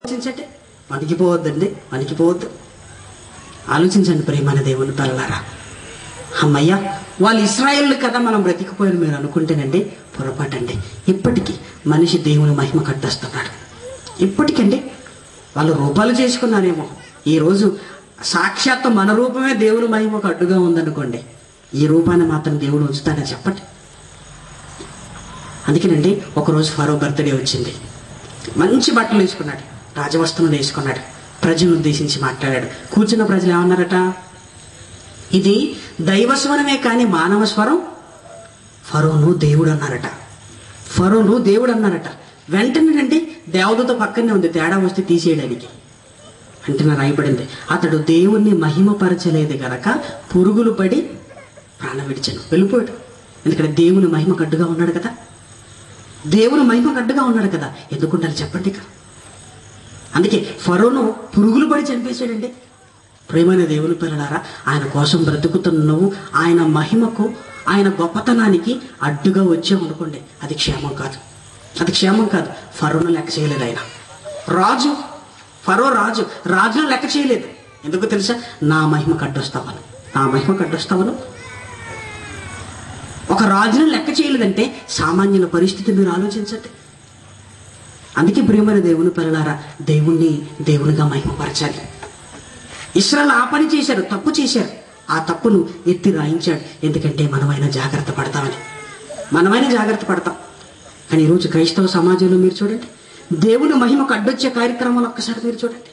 ఆలోచించండి, వణికిపోవద్దండి, వణికిపోవద్దు. ఆలోచించండి ప్రియమైన దేవుని పిల్లలారా. అమ్మయ్య, వాళ్ళు ఇశ్రాయేలు కదా మనం బ్రతికిపోయారు మీరు అనుకుంటేనండి పొరపాటండి. ఇప్పటికీ మనిషి దేవుని మహిమ కట్టేస్తున్నాడు. ఇప్పటికండి వాళ్ళు రూపాలు చేసుకున్నారేమో, ఈరోజు సాక్షాత్తు మన రూపమే దేవుని మహిమకు అడ్డుగా ఉందనుకోండి, ఈ రూపాన్ని మాత్రం దేవుడు ఉంచుతాడా చెప్పండి. అందుకేనండి ఒకరోజు ఫరో బర్త్డే వచ్చింది. మంచి బట్టలు వేసుకున్నాడు, రాజవస్త్రం వేసుకున్నాడు, ప్రజలను ఉద్దేశించి మాట్లాడాడు. కూర్చున్న ప్రజలు ఏమన్నారట, ఇది దైవస్వరమే కానీ మానవ స్వరం. ఫరోను దేవుడు అన్నారట, ఫరోను దేవుడు అన్నారట. వెంటనేనండి దేవదూత పక్కనే ఉంది, తేడా వస్తే తీసేయడానికి. వెంటనే రాయబడింది, అతడు దేవుణ్ణి మహిమపరచలేదు గనక పురుగులు పడి ప్రాణం విడిచాను, వెళ్ళిపోయాడు. ఎందుకంటే దేవుని మహిమ కడ్డుగా ఉన్నాడు కదా, దేవుని మహిమ కడ్డుగా ఉన్నాడు కదా. ఎందుకుంటారు చెప్పండి ఇక. అందుకే ఫరోను పురుగులు పడి చనిపేశాడండి. ప్రేమైన దేవుని పిల్లలారా, ఆయన కోసం బ్రతుకుతున్న నువ్వు ఆయన మహిమకు, ఆయన గొప్పతనానికి అడ్డుగా వచ్చామనుకోండి, అది క్షేమం కాదు, అది క్షేమం కాదు. ఫరోను లెక్క చేయలేదు ఆయన, రాజు ఫరో రాజును లెక్క చేయలేదు. ఎందుకు తెలుసా, నా మహిమ కడ్డొస్తావను, నా మహిమ కడ్డొస్తావను. ఒక రాజును లెక్క చేయలేదంటే సామాన్యుల పరిస్థితి మీరు ఆలోచించండి. అందుకే ప్రియమైన దేవుని పిల్లలారా, దేవుణ్ణి దేవునిగా మహిమపరచాలి. ఇశ్రాయేలు ఆ పని చేశారు, తప్పు చేశారు. ఆ తప్పును ఎత్తి రాయించాడు. ఎందుకంటే మనమైనా జాగ్రత్త పడతామని, మనమైనా జాగ్రత్త పడతాం. కానీ ఈరోజు క్రైస్తవ సమాజంలో మీరు చూడండి, దేవుని మహిమకు అడ్డొచ్చే కార్యక్రమాలు ఒక్కసారి మీరు చూడండి.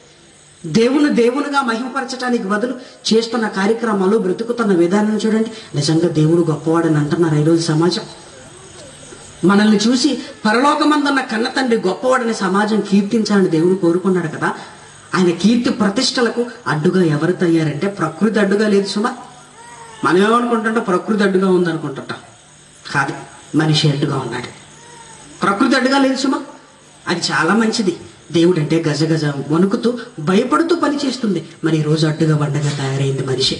దేవునిగా మహిమపరచడానికి బదులు చేస్తున్న కార్యక్రమాలు, బ్రతుకుతున్న విధానం చూడండి. నిజంగా దేవుడు గొప్పవాడని అంటున్నారు ఈరోజు సమాజం. మనల్ని చూసి పరలోకమందున్న కన్న తండ్రి గొప్పవాడని సమాజం కీర్తించాలని దేవుడు కోరుకున్నాడు కదా. ఆయన కీర్తి ప్రతిష్టలకు అడ్డుగా ఎవరు తయ్యారంటే ప్రకృతి అడ్డుగా లేదు సుమా. మనం ఏమనుకుంటుంటాం, ప్రకృతి అడ్డుగా ఉందనుకుంటుంటాం. కాదు, మనిషి అడ్డుగా ఉన్నాడు. ప్రకృతి అడ్డుగా లేదు సుమా, అది చాలా మంచిది. దేవుడు అంటే గజగజ వణుకుతూ భయపడుతూ పనిచేస్తుంది. మరి ఈరోజు అడ్డుగా బండగా తయారైంది మనిషి.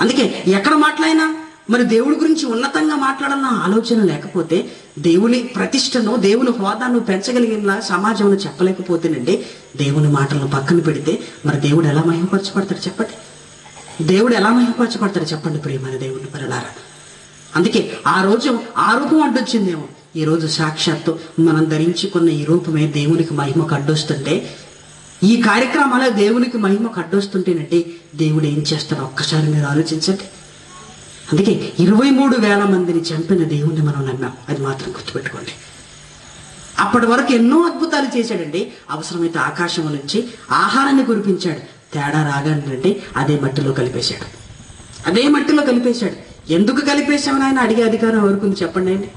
అందుకే ఎక్కడ మాట్లాడినా మరి దేవుడి గురించి ఉన్నతంగా మాట్లాడాలన్న ఆలోచన లేకపోతే, దేవుని ప్రతిష్టను, దేవుని హోదాను పెంచగలిగిన సమాజంలో చెప్పలేకపోతేనండి, దేవుని మాటలను పక్కన పెడితే మరి దేవుడు ఎలా మహిమపరచబడతాడు చెప్పండి. దేవుడు ఎలా మహిమపరచబడతాడు చెప్పండి ప్రియమైన దేవుని పిల్లలారా. అందుకే ఆ రోజు ఆ రూపం అడ్డొచ్చిందేమో, ఈ రోజు సాక్షాత్తు మనం ధరించుకున్న ఈ రూపమే దేవునికి మహిమకు అడ్డొస్తుంటే, ఈ కార్యక్రమాలే దేవునికి మహిమకు అడ్డొస్తుంటేనండి దేవుడు ఏం చేస్తాడో ఒక్కసారి మీరు ఆలోచించండి. అందుకే 23,000 మందిని చంపిన దేవుణ్ణి మనం నమ్మాం, అది మాత్రం గుర్తుపెట్టుకోండి. అప్పటి వరకు ఎన్నో అద్భుతాలు చేశాడండి. అవసరమైతే ఆకాశం నుంచి ఆహారాన్ని కురిపించాడు. తేడా రాగానండి అదే మట్టిలో కలిపేశాడు, అదే మట్టిలో కలిపేశాడు. ఎందుకు కలిపేశామని ఆయన అడిగే అధికారం ఎవరికి చెప్పండి అండి.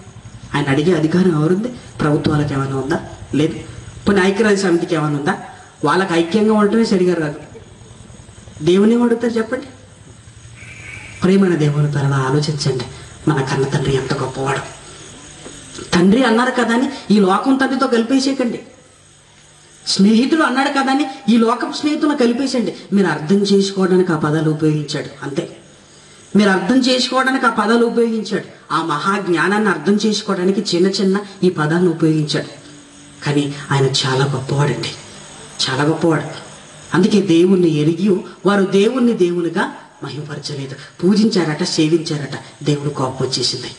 ఆయన అడిగే అధికారం ఎవరుంది? ప్రభుత్వాలకు ఏమైనా ఉందా? లేదు. ఇప్పుడు ఐక్యరాజ్య సమితికి ఏమైనా ఉందా? వాళ్ళకి ఐక్యంగా ఉండటమే సరిగా రాదు. దేవుని ఏమడుగుతారు చెప్పండి. ప్రేమైన దేవుని పిల్లలు ఆలోచించండి, మన కన్న తండ్రి ఎంత గొప్పవాడు. తండ్రి అన్నారు కదా అని ఈ లోకం తండ్రితో కలిపేసేయకండి. స్నేహితుడు అన్నాడు కదా అని ఈ లోకం స్నేహితులను కలిపేసండి. మీరు అర్థం చేసుకోవడానికి ఆ పదాలు ఉపయోగించాడు, అంతే. మీరు అర్థం చేసుకోవడానికి ఆ పదాలు ఉపయోగించాడు. ఆ మహాజ్ఞానాన్ని అర్థం చేసుకోవడానికి చిన్న చిన్న ఈ పదాలను ఉపయోగించాడు. కానీ ఆయన చాలా గొప్పవాడండి, చాలా గొప్పవాడు. అందుకే దేవుణ్ణి ఎరిగి వారు దేవుణ్ణి దేవునిగా మహిమపరచలేదు, పూజించారట, సేవించారట. దేవుడు కోపం వచ్చేసింది.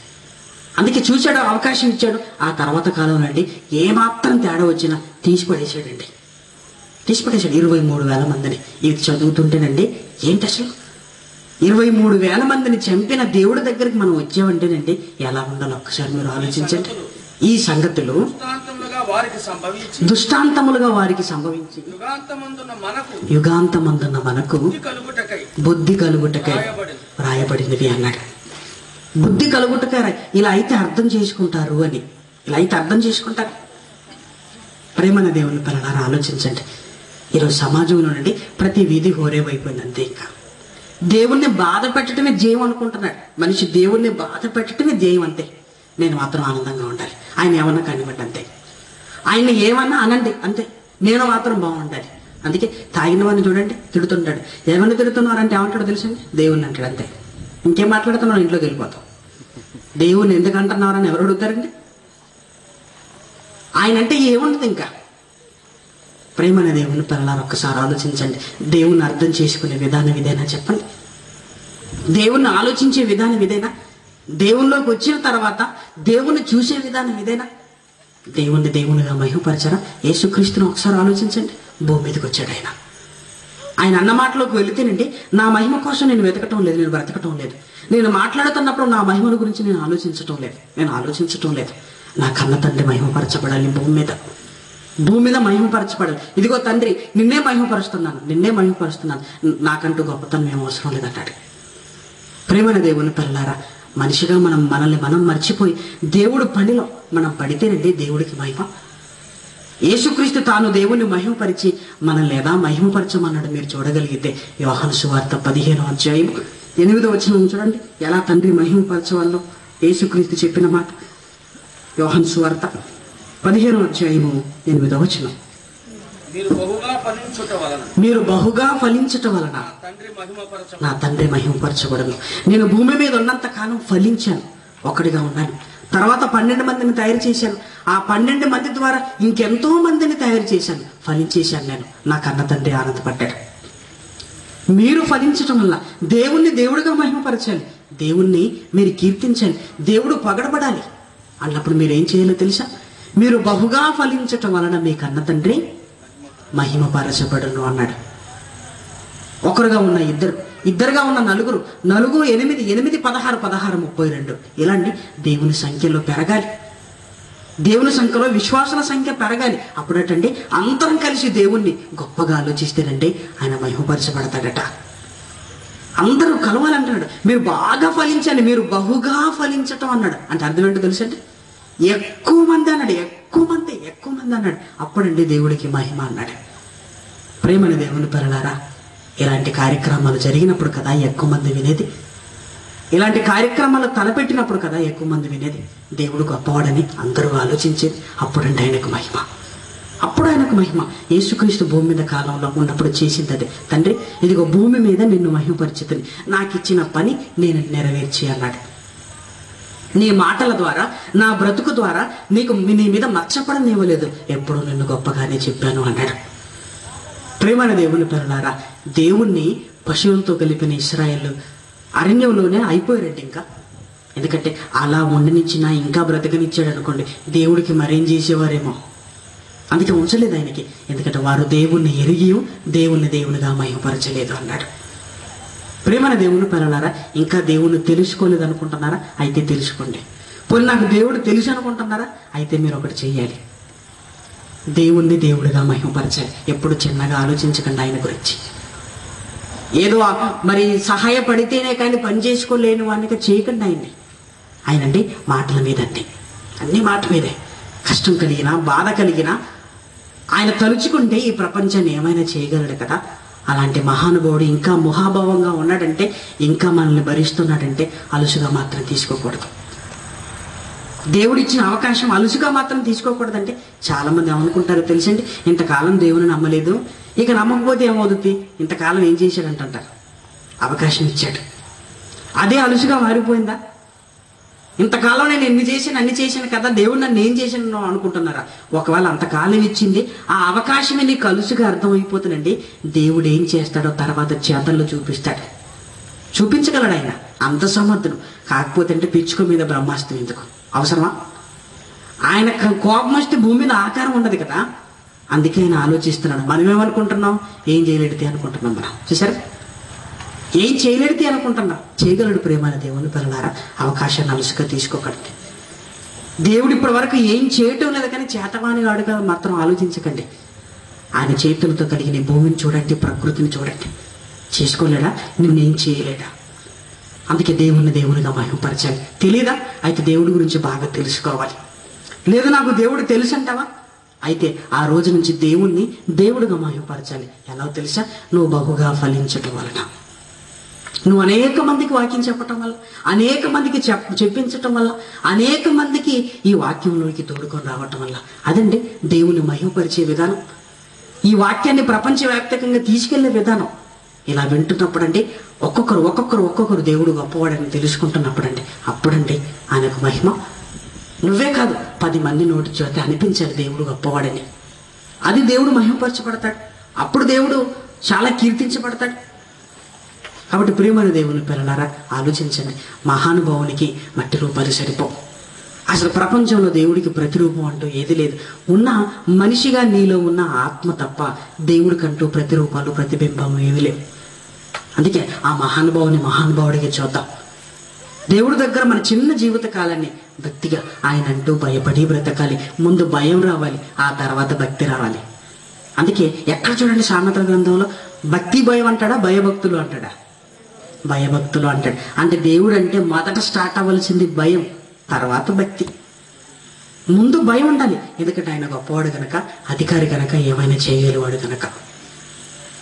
అందుకే చూశాడు, అవకాశం ఇచ్చాడు. ఆ తర్వాత కాలంలో అండి ఏమాత్రం తేడా వచ్చినా తీసిపడేశాడండి, తీసిపడేశాడు. 23,000 మందిని. ఇది చదువుతుంటేనండి ఏంటి అసలు 23,000 మందిని చంపిన దేవుడి దగ్గరికి మనం వచ్చామంటేనండి ఎలా ఉండాలో ఒక్కసారి మీరు ఆలోచించండి. ఈ సంగతులు దుష్టాంతములుగా వారికి సంభవించి యుగాంతమందున్న మనకు బుద్ధి కలుగుటకై రాయబడినవి అన్నాడు. బుద్ధి కలుగుటకై ఇలా అయితే అర్థం చేసుకుంటారు అని, ఇలా అయితే అర్థం చేసుకుంటారు. ప్రేమన దేవుని పిల్లలారా ఆలోచించండి. ఈరోజు సమాజంలో నుండి ప్రతి వీధి హోరేవైపోయింది, అంతే. ఇంకా దేవుణ్ణి బాధ పెట్టడమే జయం అనుకుంటున్నాడు మనిషి. దేవుణ్ణి బాధ పెట్టడమే జయం, అంతే. నేను మాత్రం ఆనందంగా ఉండాలి, ఆయన ఏమన్నా కానివ్వండి, అంతే. ఆయన ఏమన్నా అనండి, అంతే. నేను మాత్రం బాగుండాలి. అందుకే తాగిన వాడిని చూడండి తిడుతుంటాడు. ఏమన్నా తిడుతున్నారంటే ఏమంటాడో తెలుసండి, దేవుణ్ణి అంటాడు, అంతే. ఇంకేం మాట్లాడుతున్నావు, ఇంట్లోకి వెళ్ళిపోతాం. దేవుణ్ణి ఎందుకు అంటున్నారని ఎవరు అడుగుతారండి? ఆయన అంటే ఏముండదు ఇంకా. ప్రేమనే దేవుని పిల్లలారా ఒక్కసారి ఆలోచించండి. దేవుణ్ణి అర్థం చేసుకునే విధానం ఇదేనా చెప్పండి? దేవుణ్ణి ఆలోచించే విధానం ఇదేనా? దేవునిలోకి వచ్చిన తర్వాత దేవుణ్ణి చూసే విధానం ఇదేనా? దేవుణ్ణి దేవునిగా మహిమపరచరా? యేసుక్రీస్తుని ఒకసారి ఆలోచించండి. భూమి మీదకి వచ్చాడు ఆయన. ఆయన అన్న మాటలోకి వెళితేనండి, నా మహిమ కోసం నేను వెతకటం లేదు, నేను బ్రతకటం లేదు. నేను మాట్లాడుతున్నప్పుడు నా మహిమల గురించి నేను ఆలోచించటం లేదు. నా కన్న తండ్రి మహిమపరచబడాలి భూమి మీద మహిమపరచబడాలి. ఇదిగో తండ్రి, నిన్నే మహిమపరుస్తున్నాను, నాకంటూ గొప్పతనం ఏం అవసరం లేదంటాడు. ప్రేమైన దేవుని పిల్లలారా, మనిషిగా మనల్ని మనం మర్చిపోయి దేవుడు పనిలో మనం పడితేనండి దేవుడికి మహిమ. యేసుక్రీస్తు తాను దేవుణ్ణి మహిమపరిచి మనల్ని ఎలా మహిమపరచమన్నాడు మీరు చూడగలిగితే యోహాను సువార్త 15వ అధ్యాయం 8వ వచనం చూడండి. ఎలా తండ్రి మహిమపరచవాలో యేసుక్రీస్తు చెప్పిన మాట. యోహాను సువార్త 15వ అధ్యాయము 8వ వచనం. మీరు బహుగా ఫలించుట వలన నా తండ్రి మహిమపరచబడను. నేను భూమి మీద ఉన్నంత కాలం ఫలించాను, ఒకటిగా ఉన్నాను. తర్వాత 12 మందిని తయారు చేశాను. ఆ 12 మంది ద్వారా ఇంకెంతో మందిని తయారు చేశాను, ఫలించేశాను నేను. నా కన్న తండ్రి ఆనందపడ్డాడు. మీరు ఫలించటం వల్ల దేవుణ్ణి దేవుడిగా మహిమపరచాలి, దేవుణ్ణి మీరు కీర్తించాలి, దేవుడు పొగడబడాలి అన్నప్పుడు మీరు ఏం చేయాలో తెలుసా? మీరు బహుగా ఫలించటం వలన మీ కన్న తండ్రి మహిమపరచబడును అన్నాడు. ఒకరుగా ఉన్న ఇద్దరుగా ఉన్న నలుగురు 8 16 32 ఇలాంటి దేవుని సంఖ్యలో పెరగాలి. దేవుని సంఖ్యలో విశ్వాసాల సంఖ్య పెరగాలి. అప్పుడటండి అందరం కలిసి దేవుణ్ణి గొప్పగా ఆలోచిస్తేనండి ఆయన మహిమపరచబడతాడట. అందరూ కలవాలంటున్నాడు. మీరు బాగా ఫలించాలి, మీరు బహుగా ఫలించటం అన్నాడు. అంటే అర్థం ఏంటో తెలుసండి? ఎక్కువ మంది అన్నాడు. అప్పుడండి దేవుడికి మహిమ అన్నాడు. ప్రేమని దేవుని పిల్లలారా, ఇలాంటి కార్యక్రమాలు జరిగినప్పుడు కదా ఎక్కువ మంది వినేది. ఇలాంటి కార్యక్రమాలు తలపెట్టినప్పుడు కదా ఎక్కువ మంది వినేది. దేవుడు గొప్పవాడని అందరూ ఆలోచించేది. అప్పుడండి ఆయనకు మహిమ. యేసుక్రీస్తు భూమి మీద కాలంలో ఉన్నప్పుడు చేసింది అదే. తండ్రి, ఇదిగో భూమి మీద నిన్ను మహిమపరిచితిని, నాకు ఇచ్చిన పని నేను నెరవేర్చి అన్నాడు. నీ మాటల ద్వారా, నా బ్రతుకు ద్వారా నీ మీద మచ్చపడనివ్వలేదు, ఎప్పుడూ నిన్ను గొప్పగానే చెప్పాను అన్నాడు. ప్రేమైన దేవుని పిల్లలారా, దేవుణ్ణి పశువులతో కలిపిన ఇశ్రాయేలు అరణ్యంలోనే అయిపోయారండి. ఇంకా ఎందుకంటే అలా ఉండనిచ్చినా ఇంకా బ్రతకనిచ్చాడు అనుకోండి, దేవుడికి మరేం చేసేవారేమో. అందుకే ఉంచలేదు ఆయనకి. ఎందుకంటే వారు దేవుణ్ణి ఎరిగి దేవుణ్ణి దేవునిగా మహిమపరచలేదు అన్నాడు. ప్రేమైన దేవుని పిల్లలారా, ఇంకా దేవుణ్ణి తెలుసుకోలేదు అనుకుంటున్నారా? అయితే తెలుసుకోండి. పోనీ నాకు దేవుడు తెలుసు అనుకుంటున్నారా? అయితే మీరు ఒకటి చెయ్యాలి, దేవుణ్ణి దేవుడిగా మహిమపరచాలి. ఎప్పుడు చిన్నగా ఆలోచించకండి ఆయన గురించి. ఏదో మరి సహాయపడితేనే కానీ పని చేసుకోలేని వాడికి చేయకండి ఆయనండి మాటల మీదండి, అన్ని మాట మీదే. కష్టం కలిగినా బాధ కలిగినా ఆయన తలుచుకుంటే ఈ ప్రపంచాన్ని ఏమైనా చేయగలడు కదా. అలాంటి మహానుభావుడు ఇంకా ముహాభావంగా ఉన్నాడంటే, ఇంకా మనల్ని భరిస్తున్నాడంటే అలుసుగా మాత్రం తీసుకోకూడదు. దేవుడిచ్చిన అవకాశం అలుసుగా మాత్రం తీసుకోకూడదంటే చాలా మంది ఏమనుకుంటారో తెలుసండి, ఇంతకాలం దేవుని నమ్మలేదు, ఇక నమ్మకపోతే ఏమవుతుంది, ఇంతకాలం ఏం చేశాడంటారు. అవకాశం ఇచ్చాడు, అదే అలుసుగా మారిపోయిందా? ఇంతకాలం నేను అన్ని చేశాను కదా, దేవుడు నన్ను ఏం చేశాను అనుకుంటున్నారా? ఒకవేళ అంతకాలం ఇచ్చింది ఆ అవకాశమే నీకు అలుసుగా అర్థమైపోతుందండి. దేవుడు ఏం చేస్తాడో తర్వాత చేతల్లో చూపించగలడు ఆయన, అంత సమర్థుడు. కాకపోతే అంటే పిచ్చుక మీద బ్రహ్మాస్త్రం ఎందుకు అవసరమా? ఆయన కోపం వస్తే భూమి మీద ఆకారం ఉండదు కదా, అందుకే ఆయన ఆలోచిస్తున్నాడు. మనం ఏమనుకుంటున్నాం? ఏం చేయలేడితే అనుకుంటున్నాం. మనం చూసారు, ఏం చేయలేడితే అనుకుంటున్నాం. చేయగలడు. ప్రేమైన దేవుని పిల్లలారా, అవకాశాన్ని అలుసుగా తీసుకోకండి. దేవుడు ఇప్పటి వరకు ఏం చేయటం లేదు కానీ చేతవాని వాడుగా మాత్రం ఆలోచించకండి. ఆయన చేతులతో కలిగిన భూమిని చూడండి, ప్రకృతిని చూడండి. చేసుకోలేడా? నిన్నేం చేయలేడా? అందుకే దేవునిగా మహిమపరచాలి. తెలీదా? అయితే దేవుడి గురించి బాగా తెలుసుకోవాలి. లేదు నాకు దేవుడు తెలుసు అంటావా? అయితే ఆ రోజు నుంచి దేవుణ్ణి దేవుడిగా మహిమపరచాలి. ఎలా తెలుసా? నువ్వు బహుగా ఫలించటం వలన, నువ్వు అనేక మందికి వాక్యం చెప్పటం వల్ల, అనేక మందికి చెప్పించటం వల్ల, అనేక మందికి ఈ వాక్యంలోకి తోడుకొని రావటం వల్ల. అదండి దేవుని మహిమపరిచే విధానం, ఈ వాక్యాన్ని ప్రపంచవ్యాప్తంగా తీసుకెళ్లే విధానం. ఇలా వింటున్నప్పుడండి ఒక్కొక్కరు దేవుడు గొప్పవాడని తెలుసుకుంటున్నప్పుడండి, అప్పుడండి ఆయనకు మహిమ. నువ్వే కాదు 10 మంది నోటి చేత అనిపించాలి దేవుడు గొప్పవాడని. అది దేవుడు మహిమపరచబడతాడు. అప్పుడు దేవుడు చాలా కీర్తించబడతాడు. కాబట్టి ప్రియమైన దేవుని పిల్లలారా, ఆలోచించండి. మహానుభావునికి మట్టి రూపాలు సరిపోవు. అసలు ప్రపంచంలో దేవుడికి ప్రతిరూపం అంటూ ఏది లేదు. ఉన్న మనిషిగా నీలో ఉన్న ఆత్మ తప్ప దేవుడికంటూ ప్రతిరూపాలు ప్రతిబింబం ఏమీ లేవు. అందుకే ఆ మహానుభావుడికి చూద్దాం. దేవుడి దగ్గర మన చిన్న జీవిత కాలాన్ని భక్తిగా ఆయన అంటూ భయపడి బ్రతకాలి. ముందు భయం రావాలి, ఆ తర్వాత భక్తి రావాలి. అందుకే ఎక్కడ చూడండి సామెతల గ్రంథంలో భక్తి భయం అంటాడా, భయభక్తులు అంటాడా? భయభక్తులు అంటాడు. అంటే దేవుడు అంటే మొదట స్టార్ట్ అవ్వాల్సింది భయం, తర్వాత భక్తి. ముందు భయం ఉండాలి, ఎందుకంటే ఆయన గొప్పవాడు కనుక, అధికారి కనుక, ఏమైనా చేయగలివాడు కనుక.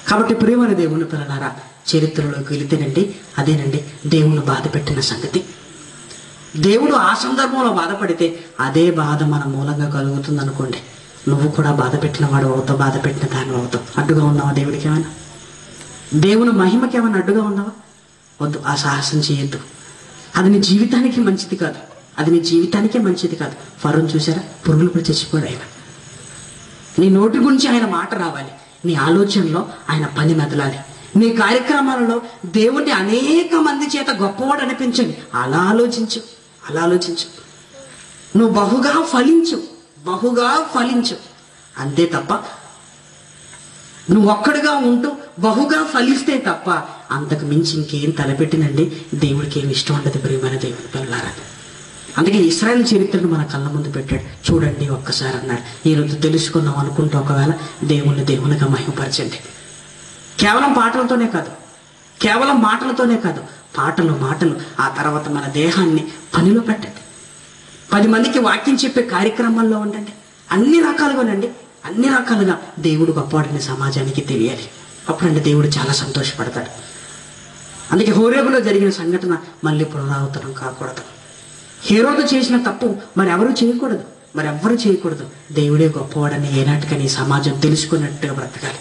కాబట్టి ప్రియమైన దేవుని పిల్లలారా, చరిత్రలోకి వెళితేనండి అదేనండి దేవుని బాధ పెట్టిన సంగతి. దేవుడు ఆ సందర్భంలో బాధపడితే అదే బాధ మన మూలంగా కలుగుతుంది అనుకోండి, నువ్వు కూడా బాధ పెట్టిన వాడు అవుతావు, బాధ పెట్టిన దాని అవుతావు. అడ్డుగా ఉన్నావా దేవుడికి? ఏమైనా దేవుని మహిమకి ఏమైనా అడ్డుగా ఉన్నావా? వద్దు, ఆ సాహసం చేయొద్దు. అది నీ జీవితానికి మంచిది కాదు, అది నీ జీవితానికే మంచిది కాదు. ఫరోను చూసారా, పురుగులు కూడా చచ్చిపోయాడు ఆయన. నీ నోటి గురించి ఆయన మాట రావాలి, నీ ఆలోచనలో ఆయన పని మెదలాలి, నీ కార్యక్రమాలలో దేవుణ్ణి అనేక మంది చేత గొప్పవాడు అనిపించండి. అలా ఆలోచించు, అలా ఆలోచించు. నువ్వు బహుగా ఫలించు అంతే తప్ప, నువ్వు ఒక్కడిగా ఉంటూ బహుగా ఫలిస్తే తప్ప అంతకు మించి ఇంకేం తలపెట్టినండి దేవుడికి ఏమి ఇష్టం ఉండదు ప్రియమైన దేవుని పిల్లలారా. అందుకే ఇశ్రాయేలు చరిత్రను మన కళ్ళ ముందు పెట్టాడు. చూడండి ఒక్కసారి అన్నాడు. ఈరోజు తెలుసుకున్నాం అనుకుంటూ ఒకవేళ దేవునిగా మహిమపరచండి. కేవలం పాటలతోనే కాదు, కేవలం మాటలతోనే కాదు, మాటలు ఆ తర్వాత మన దేహాన్ని పనిలో పెట్టండి. 10 మందికి వాక్యం చెప్పే కార్యక్రమాల్లో ఉండండి. అన్ని రకాలుగా దేవుడు గొప్పవాడిని సమాజానికి తెలియాలి. అప్పుడంటే దేవుడు చాలా సంతోషపడతాడు. అందుకే హోరేబులో జరిగిన సంఘటన మళ్ళీ పునరావృతం కాకూడదు. హేరోదు చేసిన తప్పు మరెవరూ చేయకూడదు. దేవుడే గొప్పవాడని ఏనాటికని సమాజం తెలుసుకున్నట్టుగా బ్రతకాలి.